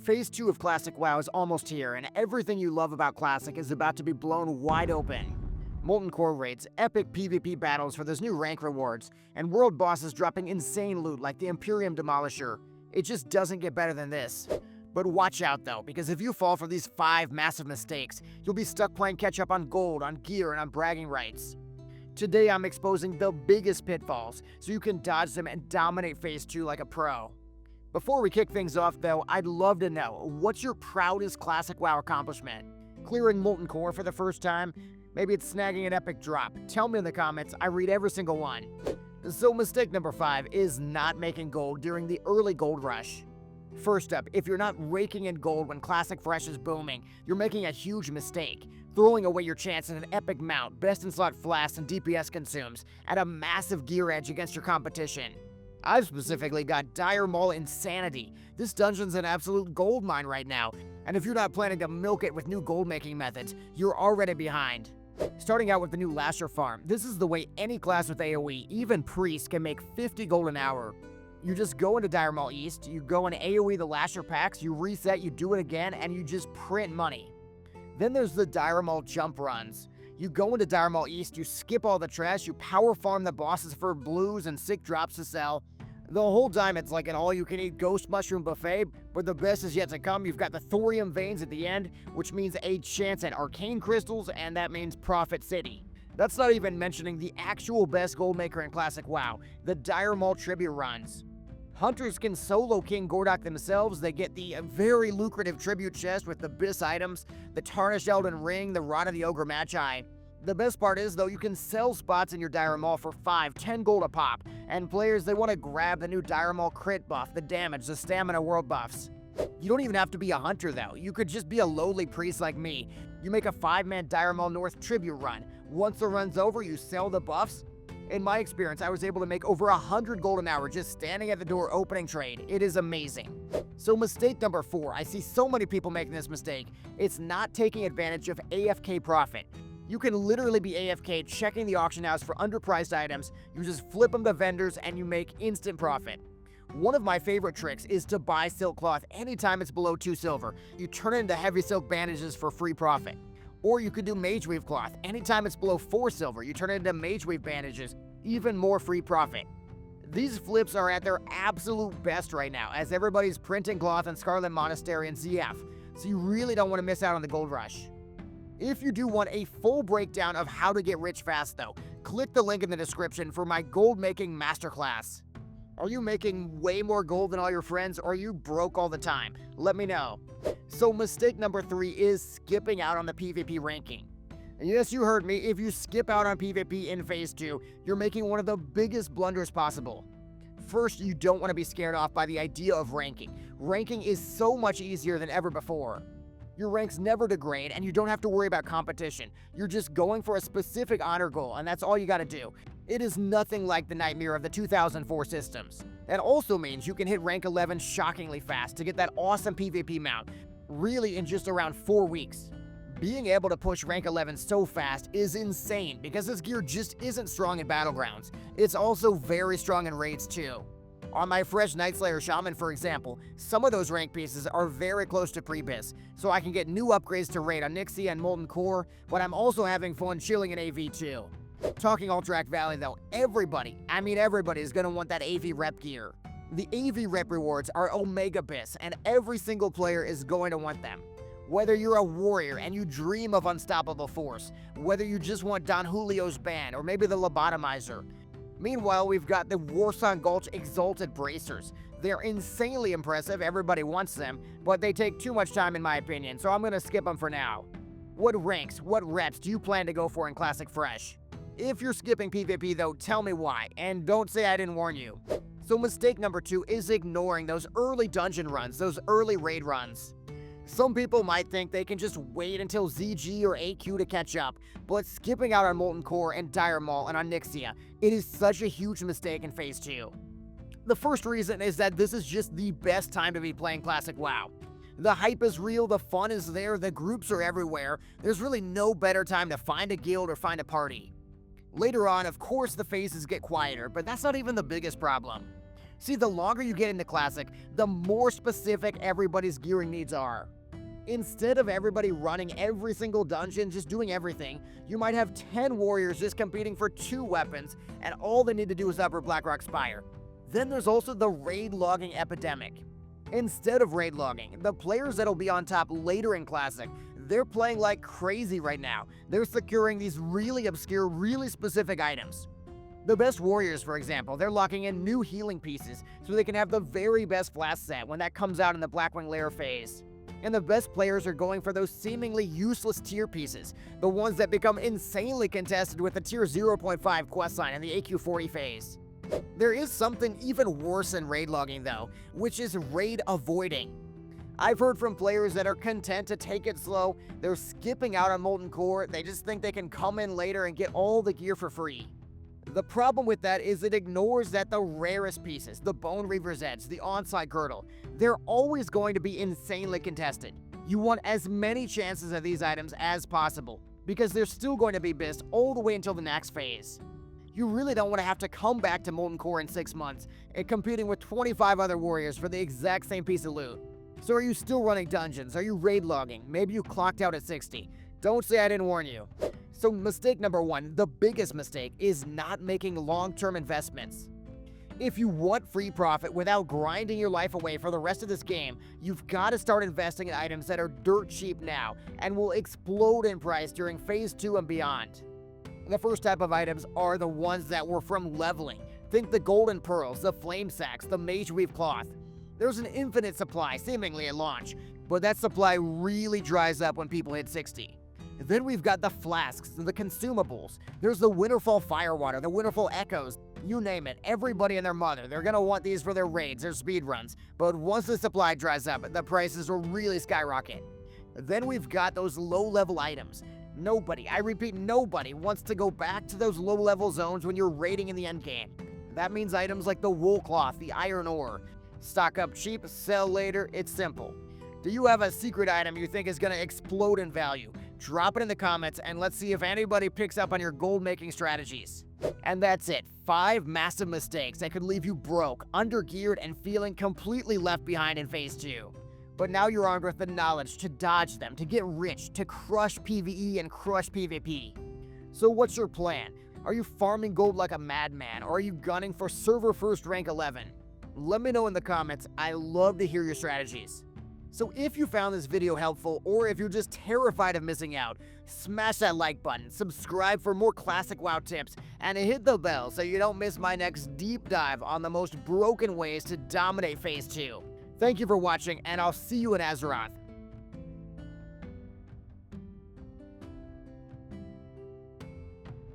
Phase 2 of Classic WoW is almost here, and everything you love about Classic is about to be blown wide open. Molten Core raids, epic PvP battles for those new rank rewards, and world bosses dropping insane loot like the Imperium Demolisher. It just doesn't get better than this. But watch out though, because if you fall for these 5 massive mistakes, you'll be stuck playing catch up on gold, on gear, and on bragging rights. Today I'm exposing the biggest pitfalls, so you can dodge them and dominate Phase 2 like a pro. Before we kick things off though, I'd love to know, what's your proudest Classic WoW accomplishment? Clearing Molten Core for the first time? Maybe it's snagging an epic drop. Tell me in the comments, I read every single one. So mistake number 5 is not making gold during the early gold rush. First up, if you're not raking in gold when Classic Fresh is booming, you're making a huge mistake, throwing away your chance at an epic mount, best in slot flasks and DPS consumes, at a massive gear edge against your competition. I've specifically got Dire Maul Insanity. This dungeon's an absolute gold mine right now, and if you're not planning to milk it with new gold making methods, you're already behind. Starting out with the new Lasher farm, this is the way any class with AoE, even Priest, can make 50 gold an hour. You just go into Dire Maul East, you go and AoE the Lasher packs, you reset, you do it again, and you just print money. Then there's the Dire Maul jump runs. You go into Dire Maul East, you skip all the trash, you power farm the bosses for blues and sick drops to sell. The whole time it's like an all-you-can-eat ghost mushroom buffet, but the best is yet to come. You've got the thorium veins at the end, which means a chance at arcane crystals, and that means Prophet City. That's not even mentioning the actual best gold maker in Classic WoW, the Dire Maul tribute runs. Hunters can solo King Gordok themselves. They get the very lucrative tribute chest with the BIS items, the Tarnished Elden Ring, the Rod of the Ogre Magi. The best part is, though, you can sell spots in your Dire Maul for 5, 10 gold a pop, and players, they want to grab the new Dire Maul crit buff, the damage, the stamina world buffs. You don't even have to be a hunter, though. You could just be a lowly priest like me. You make a 5-man Dire Maul North tribute run. Once the run's over, you sell the buffs. In my experience, I was able to make over 100 gold an hour just standing at the door opening trade. It is amazing. So mistake number 4, I see so many people making this mistake. It's not taking advantage of AFK profit. You can literally be AFK checking the auction house for underpriced items, you just flip them to vendors and you make instant profit. One of my favorite tricks is to buy silk cloth anytime it's below 2 silver. You turn it into heavy silk bandages for free profit. Or you could do mage weave cloth. Anytime it's below 4 silver, you turn it into mage weave bandages, even more free profit. These flips are at their absolute best right now, as everybody's printing cloth in Scarlet Monastery and ZF, so you really don't want to miss out on the gold rush. If you do want a full breakdown of how to get rich fast though, click the link in the description for my gold making masterclass. Are you making way more gold than all your friends, or are you broke all the time? Let me know. So mistake number 3 is skipping out on the PvP ranking. And yes, you heard me, if you skip out on PvP in Phase 2, you're making one of the biggest blunders possible. First, you don't want to be scared off by the idea of ranking. Ranking is so much easier than ever before. Your ranks never degrade, and you don't have to worry about competition. You're just going for a specific honor goal, and that's all you gotta do. It is nothing like the nightmare of the 2004 systems. That also means you can hit rank 11 shockingly fast to get that awesome PvP mount, really in just around 4 weeks. Being able to push rank 11 so fast is insane, because this gear just isn't strong in Battlegrounds. It's also very strong in raids too. On my fresh Nightslayer Shaman, for example, some of those rank pieces are very close to pre-BIS, so I can get new upgrades to raid on Nixie and Molten Core, but I'm also having fun chilling in AV too. Talking Alterac Valley though, everybody is gonna want that AV rep gear. The AV rep rewards are Omega BIS, and every single player is going to want them. Whether you're a warrior and you dream of unstoppable force, whether you just want Don Julio's band, or maybe the Lobotomizer. Meanwhile, we've got the Warsong Gulch Exalted Bracers. They're insanely impressive, everybody wants them, but they take too much time in my opinion, so I'm gonna skip them for now. What ranks, what reps do you plan to go for in Classic Fresh? If you're skipping PvP though, tell me why, and don't say I didn't warn you. So mistake number 2 is ignoring those early dungeon runs, those early raid runs. Some people might think they can just wait until ZG or AQ to catch up, but skipping out on Molten Core and Dire Maul and on Nixia, it is such a huge mistake in Phase 2. The first reason is that this is just the best time to be playing Classic WoW. The hype is real, the fun is there, the groups are everywhere. There's really no better time to find a guild or find a party. Later on, of course, the phases get quieter, but that's not even the biggest problem. See, the longer you get into Classic, the more specific everybody's gearing needs are. Instead of everybody running every single dungeon, just doing everything, you might have 10 warriors just competing for 2 weapons, and all they need to do is upper Blackrock Spire. Then there's also the raid logging epidemic. Instead of raid logging, the players that'll be on top later in Classic, they're playing like crazy right now. They're securing these really obscure, really specific items. The best warriors, for example, they're locking in new healing pieces so they can have the very best flask set when that comes out in the Blackwing Lair phase. And the best players are going for those seemingly useless tier pieces, the ones that become insanely contested with the tier 0.5 questline in the AQ40 phase. There is something even worse than raid logging though, which is raid avoiding. I've heard from players that are content to take it slow, they're skipping out on Molten Core, they just think they can come in later and get all the gear for free. The problem with that is it ignores that the rarest pieces, the Bone Reaver's Edge, the Onside Girdle, they're always going to be insanely contested. You want as many chances of these items as possible, because they're still going to be missed all the way until the next phase. You really don't want to have to come back to Molten Core in 6 months and competing with 25 other warriors for the exact same piece of loot. So are you still running dungeons? Are you raid logging? Maybe you clocked out at 60. Don't say I didn't warn you. So mistake number 1, the biggest mistake, is not making long-term investments. If you want free profit without grinding your life away for the rest of this game, you've got to start investing in items that are dirt cheap now and will explode in price during Phase 2 and beyond. The first type of items are the ones that were from leveling. Think the Golden Pearls, the Flame Sacks, the Mage Weave Cloth. There's an infinite supply, seemingly at launch, but that supply really dries up when people hit 60. Then we've got the flasks, the consumables. There's the Winterfall Firewater, the Winterfall Echoes, you name it. Everybody and their mother, they're gonna want these for their raids, their speedruns. But once the supply dries up, the prices will really skyrocket. Then we've got those low-level items. Nobody, I repeat, nobody wants to go back to those low-level zones when you're raiding in the endgame. That means items like the Wool Cloth, the Iron Ore. Stock up cheap, sell later, it's simple. Do you have a secret item you think is gonna explode in value? Drop it in the comments and let's see if anybody picks up on your gold-making strategies. And that's it, 5 massive mistakes that could leave you broke, under-geared, and feeling completely left behind in Phase 2. But now you're armed with the knowledge to dodge them, to get rich, to crush PvE and crush PvP. So what's your plan? Are you farming gold like a madman, or are you gunning for server first rank 11? Let me know in the comments, I love to hear your strategies. So if you found this video helpful, or if you're just terrified of missing out, smash that like button, subscribe for more classic WoW tips, and hit the bell so you don't miss my next deep dive on the most broken ways to dominate Phase 2. Thank you for watching, and I'll see you in Azeroth.